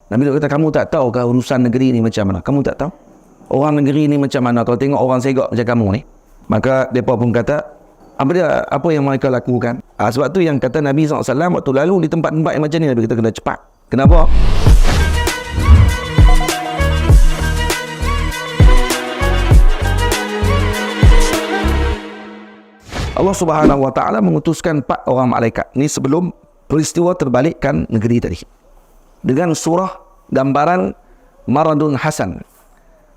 Nabi Lut kata, kamu tak tahu ke urusan negeri ni macam mana? Kamu tak tahu? Orang negeri ni macam mana? Kalau tengok orang segak macam kamu ni. Maka mereka pun kata, apa yang mereka lakukan? Sebab tu yang kata Nabi SAW waktu lalu di tempat-tempat yang macam ni, Nabi kata kena cepat. Kenapa? Allah Subhanahu Wa Taala mengutuskan 4 orang malaikat ni sebelum peristiwa terbalikkan negeri tadi, dengan surah gambaran maradun hasan.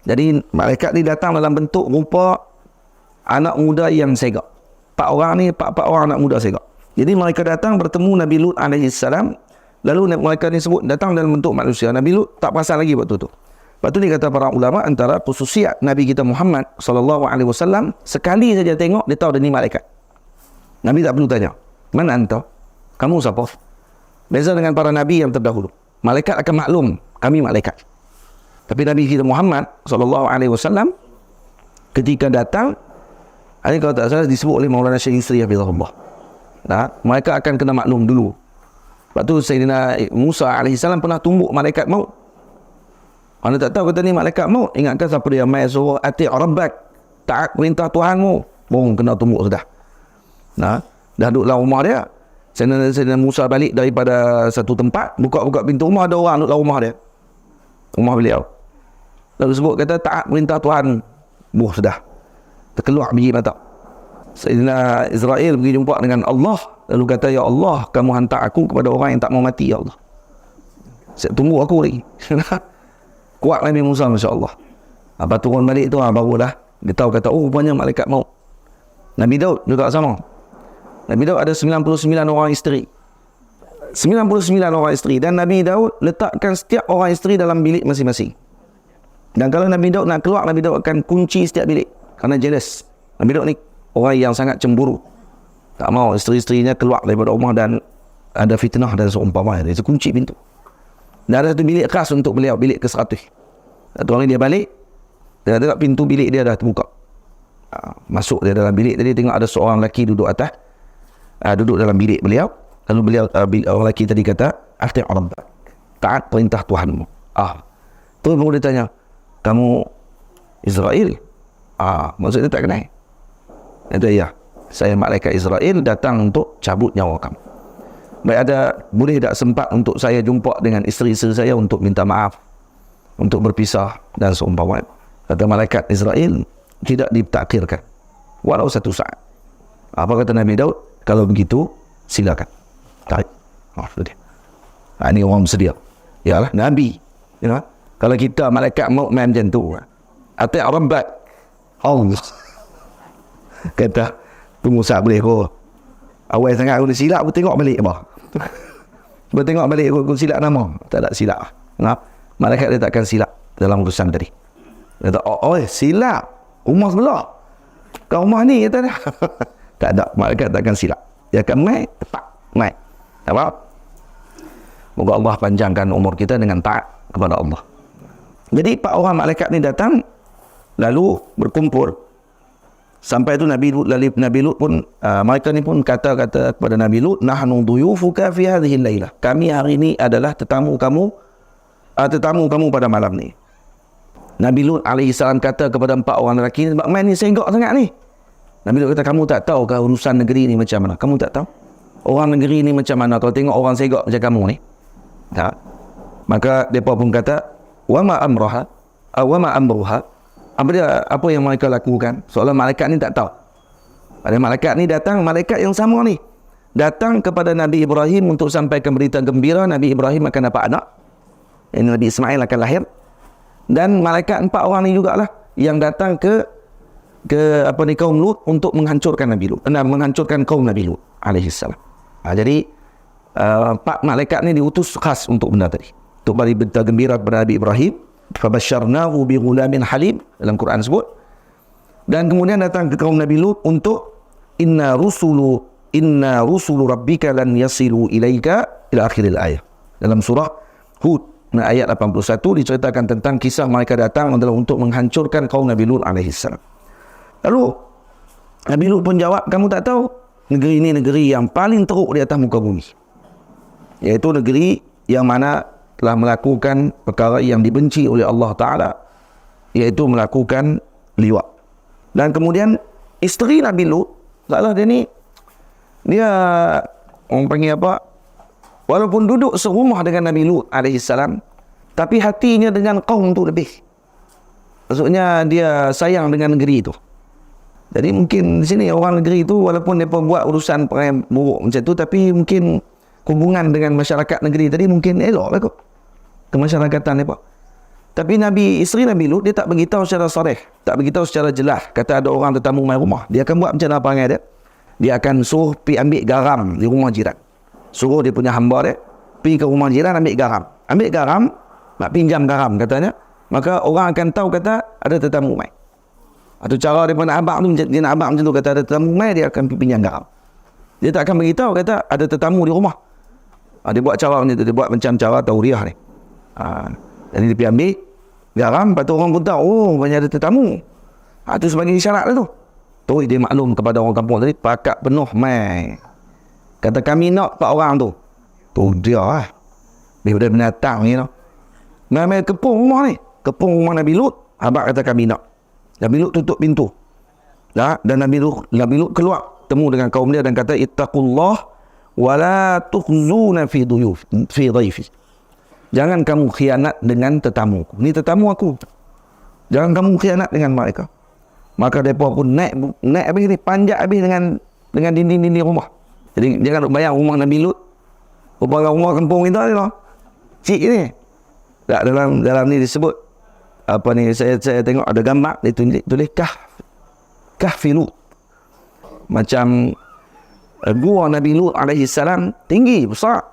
Jadi malaikat ni datang dalam bentuk rupa anak muda yang segak. 4 orang ni 4 orang anak muda segak. Jadi mereka datang bertemu Nabi Lut alaihissalam. Lalu mereka ni sebut datang dalam bentuk manusia. Nabi Lut tak perasan lagi waktu tu. Lepas tu dia kata para ulama, antara khususiat Nabi kita Muhammad SAW, sekali saja tengok dia tahu dia ni malaikat. Nabi tak perlu tanya, mana anta? Kamu siapa? Beza dengan para Nabi yang terdahulu. Malaikat akan maklum, kami malaikat. Tapi Nabi kita Muhammad SAW ketika datang, ini kalau tak salah disebut oleh Maulana Syekh Yusri Hafizahullah. Mereka akan kena maklum dulu. Lepas tu Sayyidina Musa alaihissalam pernah tumbuk malaikat maut. Anda tak tahu kata ni malaikat maut. Ingatkan siapa dia mai suruh ati' rabbak, taat perintah Tuhanmu. Bong, kena tumbuk sudah. Dah duduk dalam rumah dia. Sayyidina Musa balik daripada satu tempat, buka pintu rumah, ada orang duduk dalam rumah dia, rumah beliau. Lalu sebut kata taat perintah Tuhan. Sudah terkeluar biji mata. Sayyidina Israel pergi jumpa dengan Allah, lalu kata, ya Allah, kamu hantar aku kepada orang yang tak mau mati, ya Allah. Saya tunggu aku lagi. Kuat Nabi Musa, Masya Allah. Lepas turun balik tu, barulah dia tahu kata, oh rupanya malaikat maut. Nabi Daud juga sama. Nabi Daud ada 99 orang isteri. 99 orang isteri. Dan Nabi Daud letakkan setiap orang isteri dalam bilik masing-masing. Dan kalau Nabi Daud nak keluar, Nabi Daud akan kunci setiap bilik. Kerana jealous. Nabi Daud ni orang yang sangat cemburu. Tak mau isteri-isterinya keluar daripada rumah dan ada fitnah dan seumpamanya. Dia kunci pintu. Dan ada satu bilik khas untuk beliau, bilik ke-100. Satu hari dia balik, dia tengok pintu bilik dia dah terbuka. Masuk dia dalam bilik tadi, tengok ada seorang lelaki duduk atas, duduk dalam bilik beliau. Lalu beliau, orang lelaki tadi kata, ati' rabbak, taat perintah Tuhanmu. Terus baru dia tanya, kamu Israel? Maksudnya tak kenal. Dia kata, ya, saya malaikat Israel datang untuk cabut nyawa kamu. Baik, boleh tak sempat untuk saya jumpa dengan isteri-isteri saya untuk minta maaf, untuk berpisah dan seumpamanya. Kata malaikat Israel, tidak ditakhirkan walau 1 saat. Apa kata Nabi Daud? Kalau begitu silakan tarik. Ini orang bersedia. Yalah Nabi. Kalau kita malaikat maut main macam tu, ati' rabbak, Allah kata tunggu saat boleh ko. Awal sangat aku silap, aku tengok balik apa. Aku tengok balik aku silap nama. Tak ada silap. Malaikat dia takkan silap dalam urusan tadi. Dia kata, silap rumah sebelah, kau rumah ni, kata dia. Tak ada, malaikat takkan silap. Dia akan mai, tepat mai. Tak apa. Moga Allah panjangkan umur kita dengan taat kepada Allah. Jadi 4 orang malaikat ni datang, lalu berkumpul. Sampai tu Nabi Lut pun, mereka ni pun kata kepada Nabi Lut, nahnu duyufuka fi hadhihi al-lailah. Kami hari ni adalah tetamu kamu pada malam ni. Nabi Lut alaihissalam kata kepada 4 orang lelaki ni, main ni segak sangat ni. Nabi Lut kata, kamu tak tahu ke urusan negeri ni macam mana? Kamu tak tahu? Orang negeri ni macam mana kalau tengok orang segak macam kamu ni? Tak. Maka mereka pun kata, wa ma amruha. Apa yang mereka lakukan? Soalan malaikat ni tak tahu. Pada malaikat ni datang, malaikat yang sama ni datang kepada Nabi Ibrahim untuk sampaikan berita gembira, Nabi Ibrahim akan dapat anak. Nabi Ismail akan lahir. Dan malaikat 4 orang ni jugalah yang datang ke kaum Lut untuk menghancurkan Nabi Lut, menghancurkan kaum Nabi Lut alaihissalam. Jadi 4 malaikat ni diutus khas untuk benda tadi, untuk bagi berita gembira kepada Nabi Ibrahim. Fabasyarnahu bi ghulamin halim, dalam Quran sebut. Dan kemudian datang ke kaum Nabi Lut untuk inna rusulu rabbika lan yasilu ilaika ila akhiril ayat. Dalam surah Hud ayat 81 diceritakan tentang kisah mereka datang adalah untuk menghancurkan kaum Nabi Lut alaihissalam. Lalu Nabi Lut pun jawab, kamu tak tahu negeri ini negeri yang paling teruk di atas muka bumi, iaitu negeri yang mana telah melakukan perkara yang dibenci oleh Allah Ta'ala, iaitu melakukan liwat. Dan kemudian isteri Nabi Lut, salah dia ni, dia orang panggil apa, walaupun duduk serumah dengan Nabi Lut alaihissalam, tapi hatinya dengan kaum tu lebih. Maksudnya dia sayang dengan negeri tu. Jadi mungkin di sini orang negeri tu walaupun mereka buat urusan perangai buruk macam tu, tapi mungkin hubungan dengan masyarakat negeri tadi mungkin elok lah kot, kemasyarakatan mereka. Tapi isteri Nabi Lut, dia tak beritahu secara sarih, tak beritahu secara jelas. Kata ada orang tetamu mai rumah, dia akan buat macam mana perangai dia? Dia akan suruh pergi ambil garam di rumah jiran. Suruh dia punya hamba dia pergi ke rumah jiran ambil garam. Ambil garam, nak pinjam garam katanya. Maka orang akan tahu kata ada tetamu mai. Atau cara dia nak abang tu, dia nak abang macam tu, kata ada tetamu mai, dia akan pinjam garam. Dia tak akan beritahu kata ada tetamu di rumah. Dia buat cara macam tu, dia buat macam cara tauriah ni. Jadi dia pergi ambil garam, lepas tu orang pun tahu, oh banyak ada tetamu. Itu sebagai isyarat lah tu. Terus dia maklum kepada orang kampung tadi, pakat penuh mai. Kata kami nak 4 orang tu. Tu dia lah. Daripada binatang ni tu. Mai kepung rumah ni. Kepung rumah Nabi Lut. Abang kata kami nak. Nabi Lut tutup pintu. Dan Nabi Lut keluar temu dengan kaum dia dan kata ittaqullah wala tukhzuna fi dhaifi. Jangan kamu khianat dengan tetamuku. Ni tetamu aku. Jangan kamu khianat dengan mereka. Maka mereka pun naik habis ni, panjat habis dengan dinding-dinding rumah. Jadi jangan bayang rumah Nabi Lut rupa rumah kampung kita ni lah. Cik ni. Tak, dalam ni disebut apa ni, saya tengok ada gambar tulis kahfi Lut. Macam gua Nabi Lut alaihi salam, tinggi besar.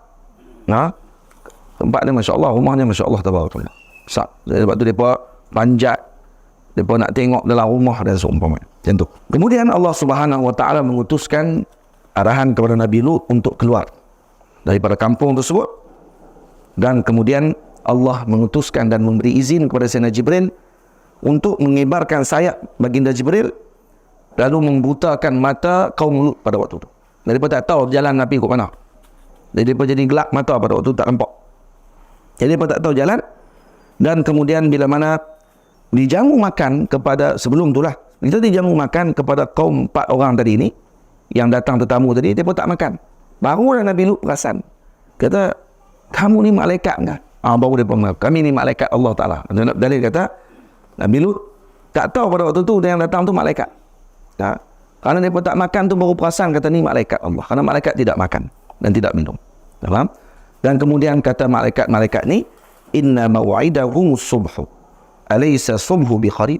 Tempat dia masya-Allah, rumahnya masya-Allah tabarakallah. Besar. Sebab tu depa panjat, depa nak tengok dalam rumah dan seumpama. Macam tu. Kemudian Allah Subhanahu wa taala mengutuskan arahan kepada Nabi Lut untuk keluar daripada kampung tersebut, dan kemudian Allah mengutuskan dan memberi izin kepada Sayyidina Jibril untuk mengibarkan sayap baginda Jibril, lalu membutakan mata kaum Lut pada waktu itu. Mereka tak tahu jalan Nabi ke mana. Jadi mereka jadi gelap mata pada waktu itu, tak nampak. Jadi mereka tak tahu jalan. Dan kemudian bila mana dijamu makan kepada, sebelum itulah kita dijamu makan kepada kaum 4 orang tadi ni yang datang tetamu tadi, mereka tak makan. Barulah Nabi Lut perasan. Kata, kamu ni malaikat kan? Baru dia mengaku, kami ni malaikat Allah Ta'ala. Dalil kata, Nabi Lut tak tahu pada waktu tu yang datang tu malaikat. Kerana dia tak makan tu baru perasan kata ni malaikat Allah. Kerana malaikat tidak makan dan tidak minum. Faham? Dan kemudian kata malaikat ni, inna maw'idahum subhu alaysa subhu bi qarib.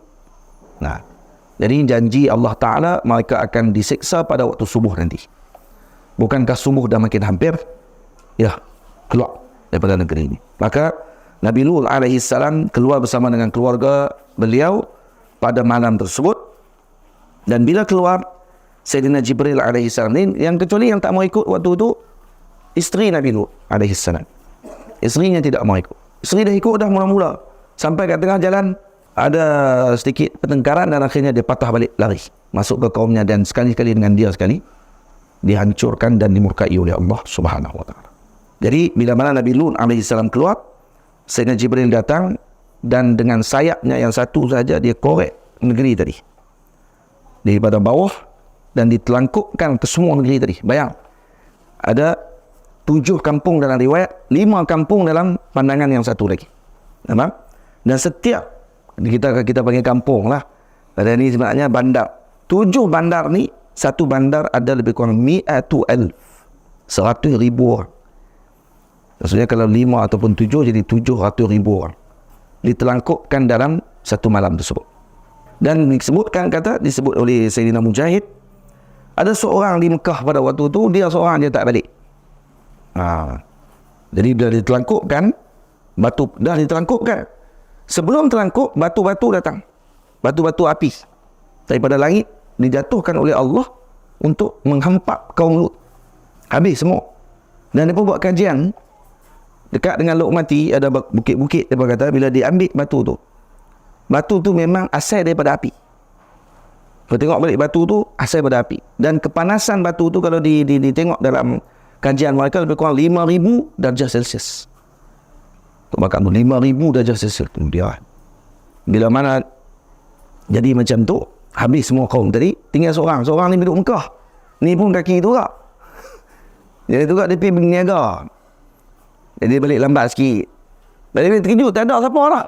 Jadi janji Allah Ta'ala mereka akan disiksa pada waktu subuh nanti. Bukankah subuh dah makin hampir? Ya, keluar daripada negeri ini. Maka Nabi Lut alaihi salam keluar bersama dengan keluarga beliau pada malam tersebut. Dan bila keluar, Sayyidina Jibril alaihi salam ni, yang kecuali yang tak mau ikut waktu itu isteri Nabi Lut alaihi salam. Isterinya tidak mau ikut. Isteri dah ikut dah mula-mula. Sampai kat tengah jalan ada sedikit pertengkaran dan akhirnya dia patah balik lari masuk ke kaumnya, dan sekali-kali dengan dia sekali dihancurkan dan dimurkai oleh Allah Subhanahu wa taala. Jadi bila mana Nabi Lut alaihi salam keluar, Sayyidina Jibril datang dan dengan sayapnya yang satu saja dia korek negeri tadi daripada bawah dan ditelangkupkan ke semua negeri tadi. Bayang, ada 7 kampung dalam riwayat, 5 kampung dalam pandangan yang satu lagi. Nampak? Dan setiap kita panggil kampung lah. Ada ni sebenarnya bandar. 7 bandar ni, satu bandar ada lebih kurang 100,000 orang. Maksudnya kalau 5 ataupun 7 jadi 700,000 orang ditelangkupkan dalam satu malam tersebut. Dan disebut oleh Sayyidina Mujahid, ada seorang di Mekah pada waktu itu, dia seorang je tak balik. Jadi dah ditelangkupkan, batu dah ditelangkupkan. Sebelum terangkup, batu-batu datang. Batu-batu api daripada langit dijatuhkan oleh Allah untuk menghempap kaum Lut. Habis semua. Dan mereka buat kajian dekat dengan Lok Mati, ada bukit-bukit. Mereka kata bila diambil batu tu memang asal daripada api. Kalau tengok balik batu tu asal daripada api. Dan kepanasan batu tu kalau ditengok dalam kajian mereka lebih kurang 5,000 darjah Celsius. Bakar tu 5,000 darjah Celsius tu dia. Bila mana jadi macam tu, habis semua kaum tadi, tinggal seorang ni duduk Mekah. Ni pun kaki tu tak. Jadi tu dia pergi berniaga. Jadi balik lambat sikit. Balik terkejut, tak ada siapa lah.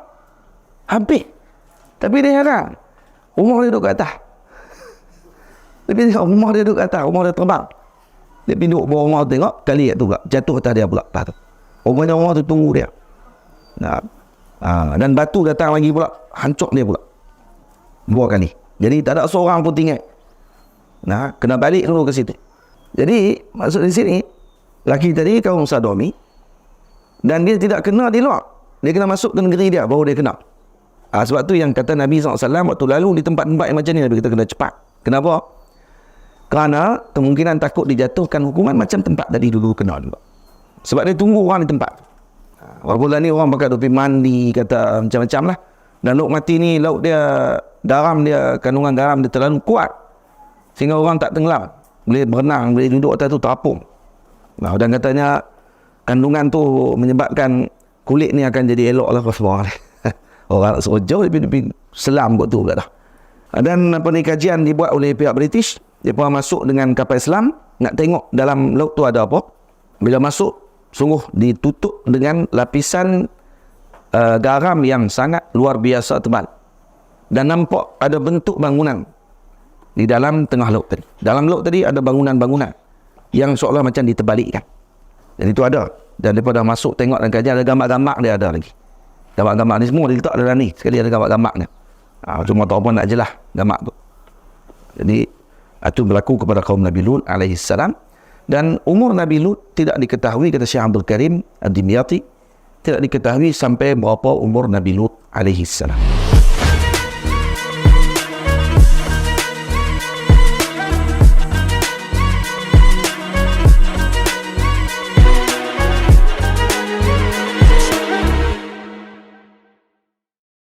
Habis. Tapi dia heran. Rumah dia duduk kat atas. Tapi tengok rumah dia duduk kat atas, rumah dia terbang. Dia pergi duduk bawah rumah tu, tengok, kali tu tak, jatuh atas dia pula. Orang rumah tu tunggu dia. Nah, dan batu datang lagi pula, hancur dia pula. Dua kali. Jadi tak ada seorang pun tinggal. Nah, kena balik dulu ke situ. Jadi, maksud di sini, laki tadi kaum Sodomi, dan dia tidak kena di luar. Dia kena masuk ke negeri dia, baru dia kena. Sebab tu yang kata Nabi SAW waktu lalu di tempat-tempat yang macam ni, Nabi kita kena cepat. Kenapa? Kerana kemungkinan takut dijatuhkan hukuman macam tempat tadi dulu kena juga. Sebab dia tunggu orang di tempat. Walaupun lah ni orang pakai topi mandi, kata macam-macam lah. Dan laut mati ni, laut dia, garam dia, kandungan garam dia terlalu kuat. Sehingga orang tak tenggelam. Boleh berenang, boleh duduk atas tu terapung. Dan katanya, kandungan tu menyebabkan kulit ni akan jadi elok lah semua. Orang suruh jauh, lebih selam kot tu pula dah. Dan apa ni, kajian dibuat oleh pihak British. Dia pun masuk dengan kapal selam, nak tengok dalam laut tu ada apa. Bila masuk, sungguh ditutup dengan lapisan garam yang sangat luar biasa tebal. Dan nampak ada bentuk bangunan di dalam tengah laut tadi. Dalam laut tadi ada bangunan-bangunan yang seolah macam diterbalikkan. Dan itu ada. Dan dia dah masuk tengok dan kajian, ada gambar-gambar dia ada lagi. Gambar-gambar ni semua diletak dalam ni. Sekali ada gambar-gambarnya. Cuma tak apa nak jelas gambar tu. Jadi itu berlaku kepada kaum Nabi Lut alaihi salam. Dan umur Nabi Lut tidak diketahui, kata Syekh Abdul Karim Ad-Dimyati, tidak diketahui sampai berapa umur Nabi Lut alaihi salam.